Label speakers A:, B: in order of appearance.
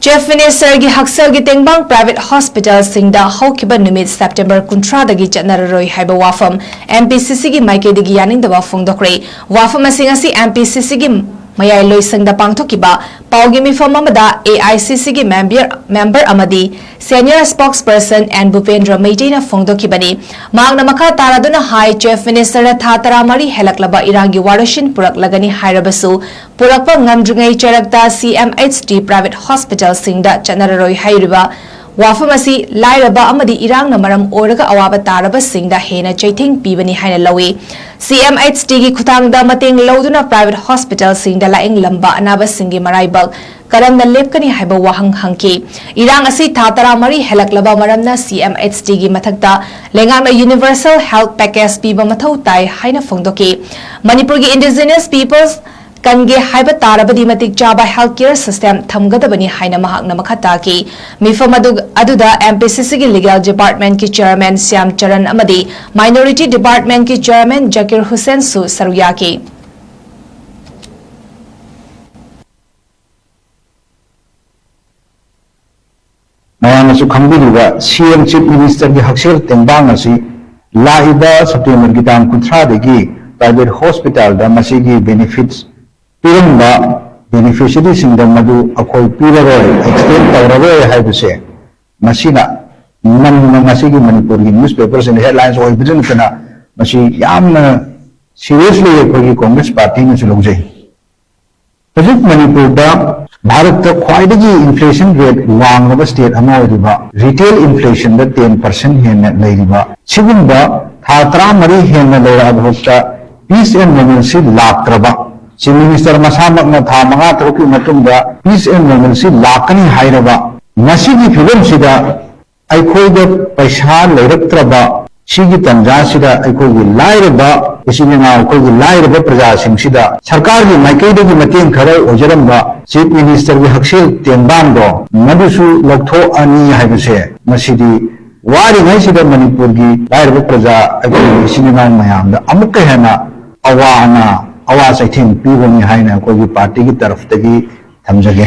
A: Chief Minister gi Haksal gi Tengbang private hospital singda haukiba numit September 30 dagi chatnararoi haiba wafam MPCC gi maike digi yaning da wafung dokre wafam asing asi MPCC gi mayai loisangda pangthokiba paugi mifam amada AICC gi member amadi senior spokesperson and Bhupendra Meitena phongdokibani magna makha taraduna high Chief Minister thatara mari helaklaba irangi warashin purak lagani hairabasu purakpa ngamdringai charakta CMHT private hospital singda chanararoi hairiba wafamasi lairaba amadi irang na maram oraga awaba taraba singda hena chaithing pibani haina lawi CMHT gi khutangda mateng loduna private hospital singda laing lamba anaba singi maraibak karamna lepkani haiba wahang hangki irang asi thatara mari helaklaba maramna CMHT gi mathakta lengangna universal health package piba mathau tai haina phongdoki manipur gi indigenous peoples kange haiba tarabadi matik chaba healthcare system thamgadabani haina mahakna makhata ki mifam aduda MPCC gi legal department ki chairman 𝗬𝗘𝗡𝗚𝗓𝗏 amadi minority department ki chairman 𝗧𝗘𝗡𝗚𝗓𝗏 Hussain su saruyaki
B: mayanasu khambiriba CM Chief Minister gi Haksal Tengbang asi laiba September gi tam 30 dagi private hospital da masigi benefits piramba beneficiary singda madu akoi piraroi extend tawraroi haibuse masina namna masigi manipur gi newspapers and headlines oi bidun kana masi yamna seriously ekoi congress party na chulojai project manipur da bharat ta khwaidagi inflation rate wangraba state ama oriba retail inflation da 10% hena leiriba sibunda thatra mari hena leira bhokta peace and normalcy lakraba Chief Minister masamak na thamanga troki matungda peace and normalcy lakani hairaba masigi film sida aikoi da paisa leiraktraba sigi tanja sida aikoi gi lairaba isinga aikoi gi lairaba praja sing sida sarkar gi maikai da gi mateng kharai ojaramba Chief Minister gi Haksal Tengbang do madusu loktho ani haibase masidi wari ngai sida manipur gi lairaba praja aikoi isinga mayam da amukka hena awana आवाज I think पीबनी हाइना कोई party की तरफ तगी थमजगे।